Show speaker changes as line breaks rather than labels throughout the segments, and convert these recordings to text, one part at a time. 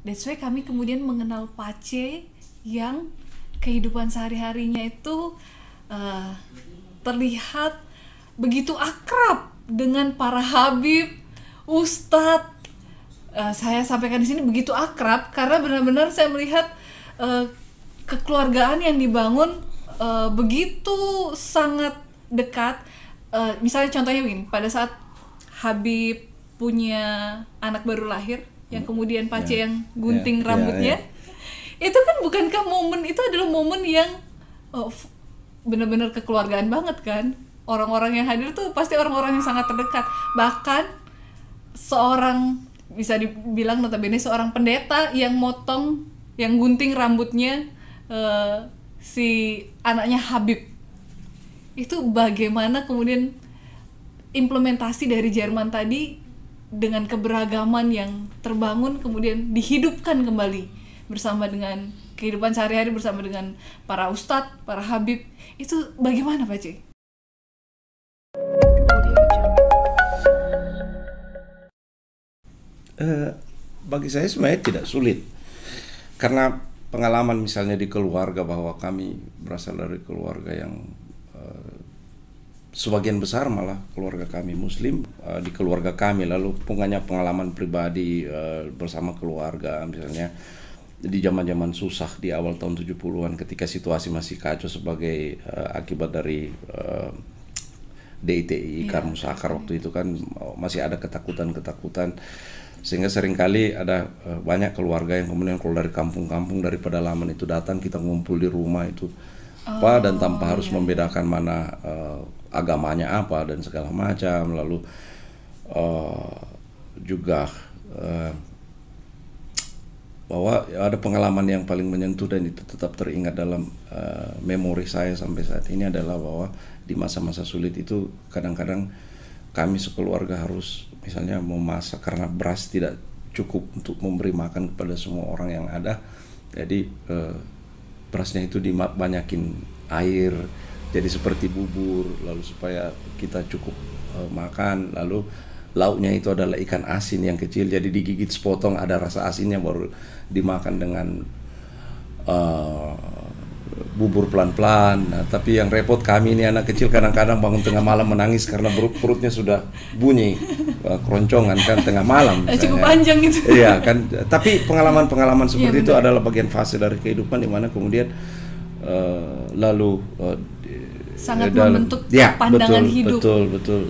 That's why kami kemudian mengenal Pace yang kehidupan sehari-harinya itu terlihat begitu akrab dengan para habib, ustadz. Saya sampaikan di sini begitu akrab karena benar-benar saya melihat kekeluargaan yang dibangun begitu sangat dekat. Misalnya contohnya begini, pada saat Habib punya anak baru lahir, yang kemudian Pace yang gunting rambutnya, itu kan bukankah momen itu adalah momen yang benar-benar kekeluargaan banget kan? Orang-orang yang hadir tuh pasti orang-orang yang sangat terdekat. Bahkan seorang, bisa dibilang notabene seorang pendeta yang gunting rambutnya si anaknya Habib. Itu bagaimana kemudian implementasi dari Jerman tadi dengan keberagaman yang terbangun kemudian dihidupkan kembali bersama dengan kehidupan sehari-hari, bersama dengan para ustadz, para habib. Itu bagaimana Pak Cik?
Bagi saya sebenarnya tidak sulit, karena pengalaman misalnya di keluarga, bahwa kami berasal dari keluarga yang sebagian besar malah keluarga kami Muslim. Di keluarga kami lalu punya pengalaman pribadi bersama keluarga, misalnya di zaman-zaman susah di awal tahun 70-an ketika situasi masih kacau sebagai akibat dari DITI, Kar Musakar waktu itu kan masih ada ketakutan, sehingga seringkali ada banyak keluarga yang kemudian keluar dari kampung-kampung, dari pedalaman itu datang, kita ngumpul di rumah itu dan tanpa harus membedakan mana agamanya apa dan segala macam. Lalu juga bahwa ada pengalaman yang paling menyentuh dan itu tetap teringat dalam memori saya sampai saat ini adalah bahwa di masa-masa sulit itu kadang-kadang kami sekeluarga harus misalnya memasak karena beras tidak cukup untuk memberi makan kepada semua orang yang ada. Jadi berasnya itu dibanyakin air jadi seperti bubur, lalu supaya kita cukup makan. Lalu lauknya itu adalah ikan asin yang kecil, jadi digigit sepotong ada rasa asinnya, baru dimakan dengan bubur pelan-pelan. Nah, tapi yang repot kami ini anak kecil kadang-kadang bangun tengah malam menangis karena perutnya sudah bunyi keroncongan kan tengah malam misalnya.
Cukup panjang itu.
Iya kan, tapi pengalaman-pengalaman seperti itu adalah bagian fase dari kehidupan di mana kemudian lalu
sangat membentuk pandangan hidup.
Betul.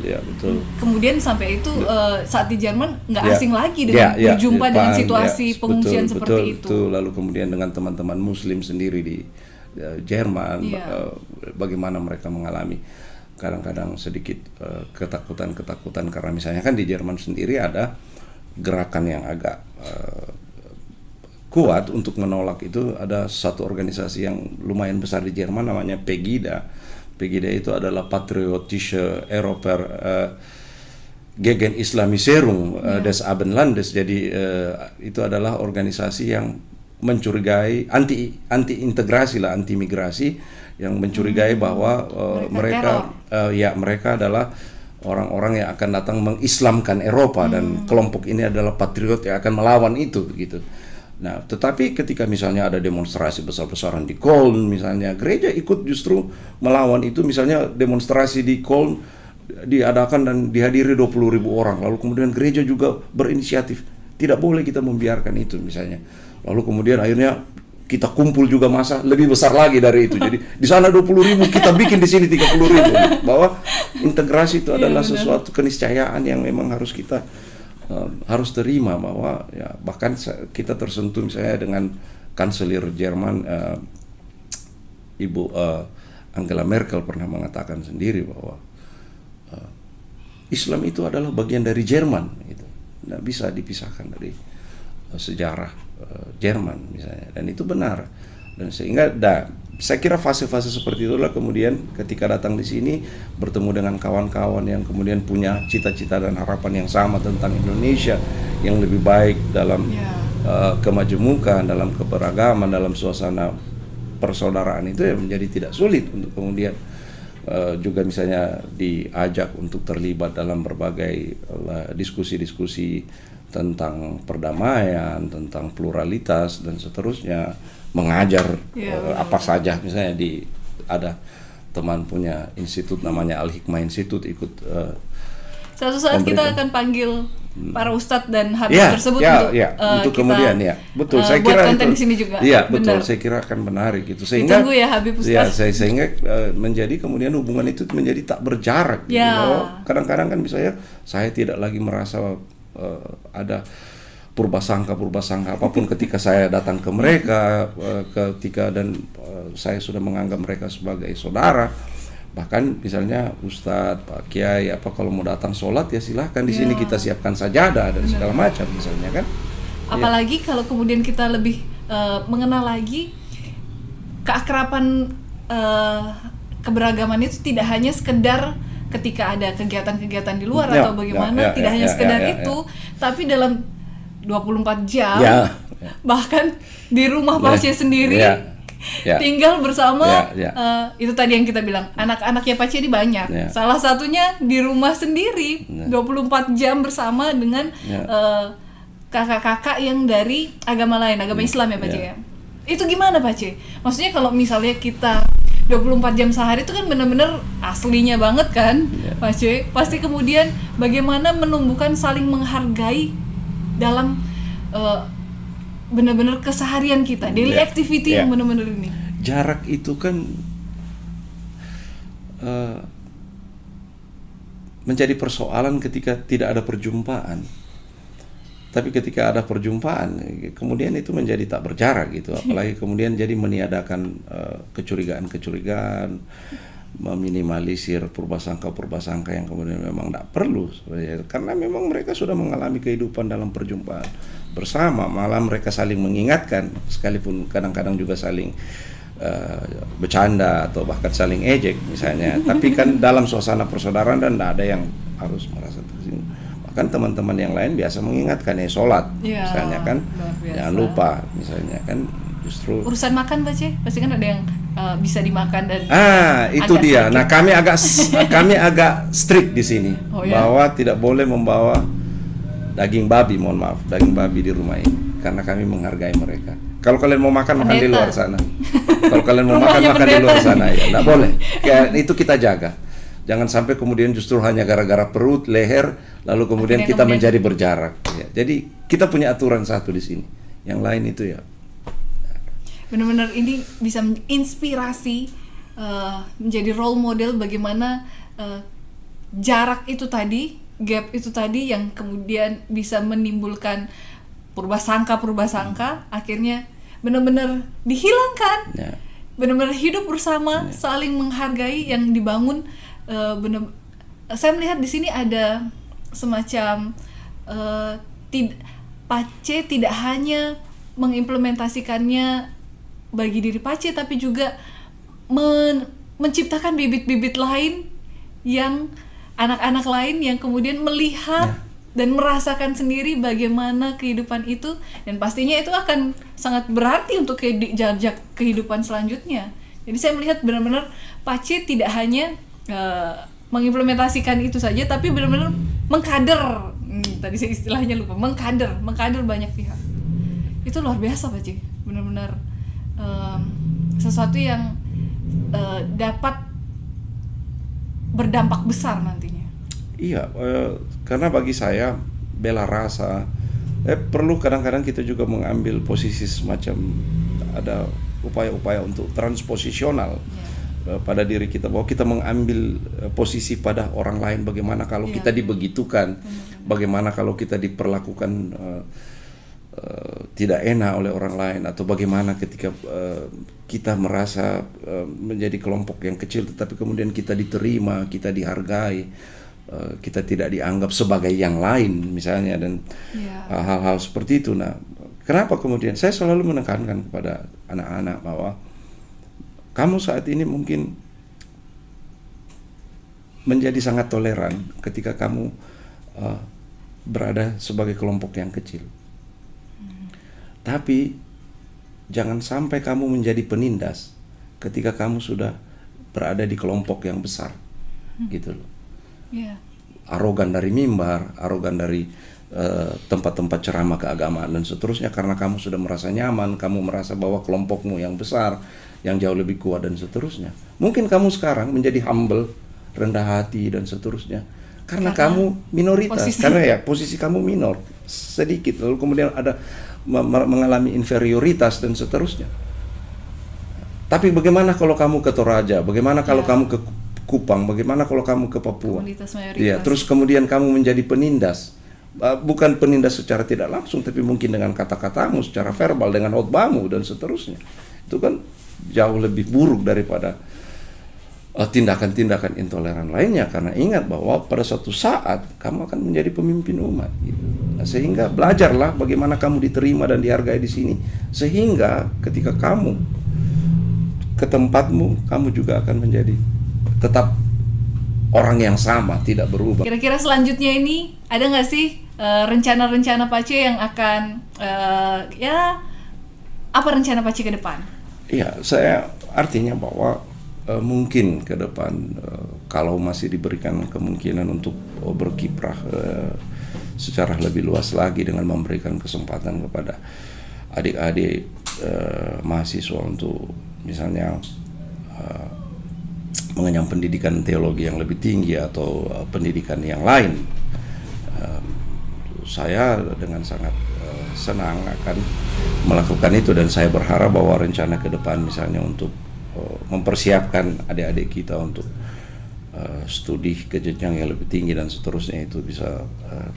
Kemudian sampai itu saat di Jerman nggak asing lagi dengan berjumpa dengan situasi pengungsian seperti itu.
Lalu kemudian dengan teman-teman Muslim sendiri di Jerman, bagaimana mereka mengalami kadang-kadang sedikit ketakutan karena misalnya kan di Jerman sendiri ada gerakan yang agak kuat untuk menolak itu. Ada satu organisasi yang lumayan besar di Jerman namanya Pegida. Pegida itu adalah Patriotische Europäer Gegen Islamisierung des Abendlandes. Jadi itu adalah organisasi yang mencurigai anti integrasi lah, anti migrasi, yang mencurigai bahwa mereka adalah orang-orang yang akan datang mengislamkan Eropa dan kelompok ini adalah patriot yang akan melawan itu begitu. Nah, tetapi ketika misalnya ada demonstrasi besar-besaran di Köln misalnya, gereja ikut justru melawan itu. Misalnya demonstrasi di Köln diadakan dan dihadiri 20.000 orang, lalu kemudian gereja juga berinisiatif, tidak boleh kita membiarkan itu misalnya. Lalu kemudian akhirnya kita kumpul juga massa lebih besar lagi dari itu. Jadi di sana 20.000, kita bikin di sini 30.000. Bahwa integrasi itu adalah sesuatu keniscayaan yang memang harus kita harus terima, bahwa ya bahkan kita tersentuh misalnya dengan kanselir Jerman Ibu Angela Merkel pernah mengatakan sendiri bahwa Islam itu adalah bagian dari Jerman gitu. Nggak bisa dipisahkan dari sejarah Jerman misalnya, dan itu benar. Dan sehingga saya kira fase-fase seperti itulah kemudian ketika datang di sini bertemu dengan kawan-kawan yang kemudian punya cita-cita dan harapan yang sama tentang Indonesia yang lebih baik dalam kemajemukan, dalam keberagaman, dalam suasana persaudaraan, itu ya menjadi tidak sulit untuk kemudian juga misalnya diajak untuk terlibat dalam berbagai diskusi-diskusi tentang perdamaian, tentang pluralitas dan seterusnya, mengajar apa saja. Misalnya ada teman punya institut namanya Al-Hikmah Institute, ikut
suatu saat kita akan panggil para ustadz dan habib tersebut
untuk
kita
kemudian betul, saya
buat
kira
konten
itu
di sini juga.
Iya, betul,
Benar.
saya kira akan menarik gitu, sehingga
ditunggu ya Habib Ustadz.
sehingga menjadi kemudian hubungan itu menjadi tak berjarak gitu. Kadang-kadang kan misalnya saya tidak lagi merasa ada purba sangka apapun ketika saya datang ke mereka, saya sudah menganggap mereka sebagai saudara. Bahkan misalnya Ustadz, Pak Kiai, kalau mau datang sholat ya silahkan di sini kita siapkan sajadah dan segala macam misalnya kan.
Apalagi kalau kemudian kita lebih mengenal lagi keakraban keberagaman itu tidak hanya sekedar ketika ada kegiatan-kegiatan di luar atau bagaimana, tidak hanya sekedar itu, tapi dalam 24 jam bahkan di rumah Pace sendiri. Tinggal bersama itu tadi yang kita bilang, anak-anaknya Pace ini banyak. Salah satunya di rumah sendiri 24 jam bersama dengan kakak-kakak yang dari agama lain, agama Islam ya Pace ya. Itu gimana Pace? Maksudnya kalau misalnya kita 24 jam sehari itu kan benar-benar aslinya banget kan Pace. Pasti kemudian bagaimana menumbuhkan saling menghargai dalam benar-benar keseharian kita, daily activity yang benar-benar ini.
Jarak itu kan menjadi persoalan ketika tidak ada perjumpaan. Tapi ketika ada perjumpaan, kemudian itu menjadi tak berjarak gitu. Apalagi kemudian jadi meniadakan kecurigaan-kecurigaan, meminimalisir purba-sangka yang kemudian memang tidak perlu sebenarnya. Karena memang mereka sudah mengalami kehidupan dalam perjumpaan bersama, malah mereka saling mengingatkan, sekalipun kadang-kadang juga saling bercanda atau bahkan saling ejek misalnya. Tapi kan dalam suasana persaudaraan dan tidak ada yang harus merasa tersinggung. Bahkan teman-teman yang lain biasa mengingatkan sholat misalnya kan, jangan lupa misalnya kan. Justru
urusan makan Pace, pasti kan ada yang bisa dimakan dan
itu dia. Sedikit. Nah, kami agak strict di sini bahwa tidak boleh membawa daging babi, daging babi di rumah ini karena kami menghargai mereka. Kalau kalian mau makan di luar sana. Kalau kalian mau makan di luar sana ya, enggak boleh. Itu kita jaga. Jangan sampai kemudian justru hanya gara-gara perut, leher, lalu kemudian kita menjadi berjarak. Ya, jadi kita punya aturan satu di sini. Yang lain itu ya.
Benar-benar ini bisa menginspirasi, menjadi role model bagaimana jarak itu tadi, gap itu tadi yang kemudian bisa menimbulkan purba sangka akhirnya benar-benar dihilangkan. Benar-benar hidup bersama, saling menghargai yang dibangun. Saya melihat di sini ada semacam Pace tidak hanya mengimplementasikannya bagi diri Pace, tapi juga menciptakan bibit-bibit lain yang anak-anak lain yang kemudian melihat dan merasakan sendiri bagaimana kehidupan itu, dan pastinya itu akan sangat berarti untuk jejak kehidupan selanjutnya. Jadi saya melihat benar-benar Pace tidak hanya mengimplementasikan itu saja, tapi benar-benar mengkader. Tadi saya istilahnya lupa, mengkader banyak pihak. Itu luar biasa Pace, benar-benar sesuatu yang dapat berdampak besar nantinya.
Iya, karena bagi saya bela rasa perlu kadang-kadang kita juga mengambil posisi semacam ada upaya-upaya untuk transposisional pada diri kita, bahwa kita mengambil posisi pada orang lain. Bagaimana kalau kita dibegitukan, bagaimana kalau kita diperlakukan tidak enak oleh orang lain, atau bagaimana ketika kita merasa menjadi kelompok yang kecil tetapi kemudian kita diterima, kita dihargai, kita tidak dianggap sebagai yang lain misalnya, dan hal-hal seperti itu. Nah, kenapa kemudian saya selalu menekankan kepada anak-anak bahwa kamu saat ini mungkin menjadi sangat toleran ketika kamu berada sebagai kelompok yang kecil. Tapi jangan sampai kamu menjadi penindas ketika kamu sudah berada di kelompok yang besar, gitu loh. Arogan dari mimbar, arogan dari tempat-tempat ceramah keagamaan dan seterusnya, karena kamu sudah merasa nyaman, kamu merasa bahwa kelompokmu yang besar, yang jauh lebih kuat dan seterusnya. Mungkin kamu sekarang menjadi humble, rendah hati dan seterusnya, karena kamu minoritas, karena posisi kamu minor sedikit, lalu kemudian ada mengalami inferioritas dan seterusnya. Tapi bagaimana kalau kamu ke Toraja, bagaimana kalau kamu ke Kupang, bagaimana kalau kamu ke Papua? Ya, terus kemudian kamu menjadi penindas. Bukan penindas secara tidak langsung, tapi mungkin dengan kata-katamu, secara verbal, dengan khotbahmu dan seterusnya. Itu kan jauh lebih buruk daripada tindakan-tindakan intoleran lainnya. Karena ingat bahwa pada suatu saat kamu akan menjadi pemimpin umat. Gitu. Nah, sehingga belajarlah bagaimana kamu diterima dan dihargai di sini, sehingga ketika kamu ke tempatmu, kamu juga akan menjadi tetap orang yang sama, tidak berubah.
Kira-kira selanjutnya ini ada nggak sih rencana-rencana Pace yang akan apa rencana Pace ke depan?
Iya, saya artinya bahwa mungkin ke depan kalau masih diberikan kemungkinan untuk berkiprah secara lebih luas lagi dengan memberikan kesempatan kepada adik-adik mahasiswa untuk misalnya mengenyam pendidikan teologi yang lebih tinggi atau pendidikan yang lain, saya dengan sangat senang akan melakukan itu, dan saya berharap bahwa rencana ke depan misalnya untuk mempersiapkan adik-adik kita untuk studi ke jenjang yang lebih tinggi dan seterusnya itu bisa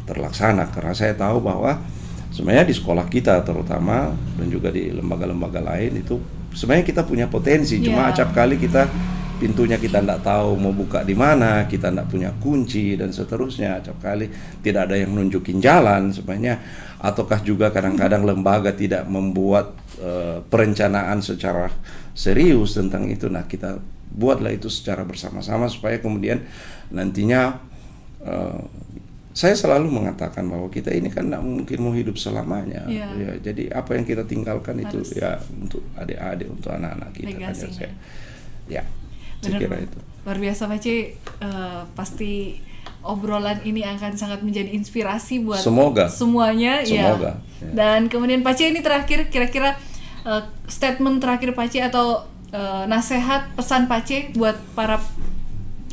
terlaksana, karena saya tahu bahwa sebenarnya di sekolah kita terutama dan juga di lembaga-lembaga lain itu sebenarnya kita punya potensi, cuma acap kali pintunya kita tidak tahu mau buka di mana, kita tidak punya kunci dan seterusnya. Acap kali tidak ada yang nunjukin jalan sebenarnya, ataukah juga kadang-kadang lembaga tidak membuat perencanaan secara serius tentang itu. Nah, kita buatlah itu secara bersama-sama supaya kemudian nantinya saya selalu mengatakan bahwa kita ini kan tidak mungkin mau hidup selamanya. Ya, jadi apa yang kita tinggalkan itu ya untuk adik-adik, untuk anak-anak kita.
Benar, luar biasa Pace. Pasti obrolan ini akan sangat menjadi inspirasi buat semuanya.
Semoga.
Ya. Dan kemudian Pace ini terakhir, kira-kira statement terakhir Pace atau nasihat pesan Pace buat para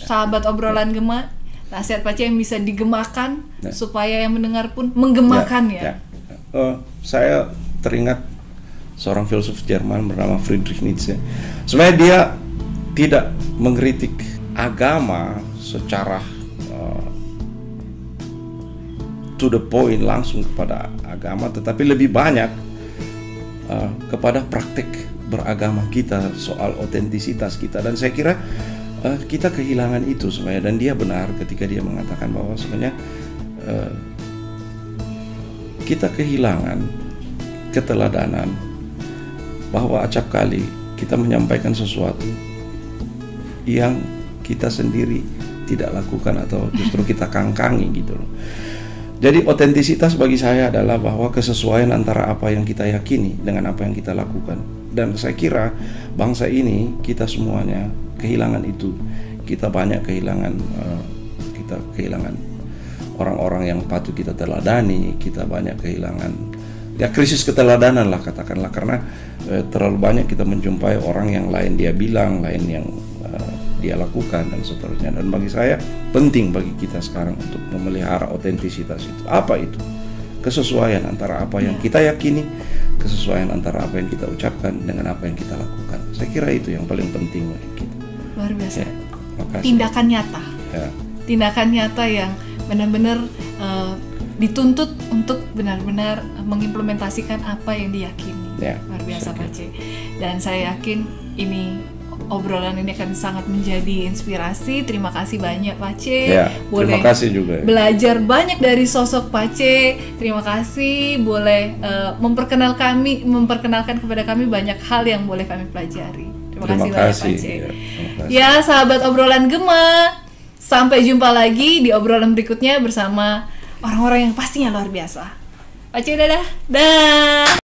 sahabat obrolan Gema, nasihat Pace yang bisa digemakan supaya yang mendengar pun menggemakan
saya teringat seorang filsuf Jerman bernama Friedrich Nietzsche. Sebenarnya dia tidak mengkritik agama secara to the point langsung kepada agama, tetapi lebih banyak kepada praktek beragama kita, soal otentisitas kita. Dan saya kira kita kehilangan itu sebenarnya, dan dia benar ketika dia mengatakan bahwa sebenarnya kita kehilangan keteladanan, bahwa acap kali kita menyampaikan sesuatu yang kita sendiri tidak lakukan atau justru kita kangkangi gitu loh. Jadi otentisitas bagi saya adalah bahwa kesesuaian antara apa yang kita yakini dengan apa yang kita lakukan. Dan saya kira bangsa ini, kita semuanya kehilangan itu. Kita banyak kehilangan orang-orang yang patut kita teladani. Kita banyak kehilangan krisis keteladanan lah katakanlah, karena terlalu banyak kita menjumpai orang yang lain dia bilang, lain yang dia lakukan dan seterusnya. Dan bagi saya penting bagi kita sekarang untuk memelihara otentisitas itu. Apa itu? Kesesuaian antara apa yang kita yakini, kesesuaian antara apa yang kita ucapkan dengan apa yang kita lakukan. Saya kira itu yang paling penting bagi kita.
Luar biasa. Tindakan nyata. Tindakan nyata yang benar-benar dituntut untuk benar-benar mengimplementasikan apa yang diyakini. Luar biasa Pace. Dan saya yakin ini obrolan ini akan sangat menjadi inspirasi. Terima kasih banyak Pace. Boleh
terima kasih juga.
Belajar banyak dari sosok Pace. Terima kasih boleh memperkenalkan kepada kami banyak hal yang boleh kami pelajari. Terima kasih banyak Pace. Ya, sahabat obrolan Gema, sampai jumpa lagi di obrolan berikutnya bersama orang-orang yang pastinya luar biasa. Pace, dadah. Dah.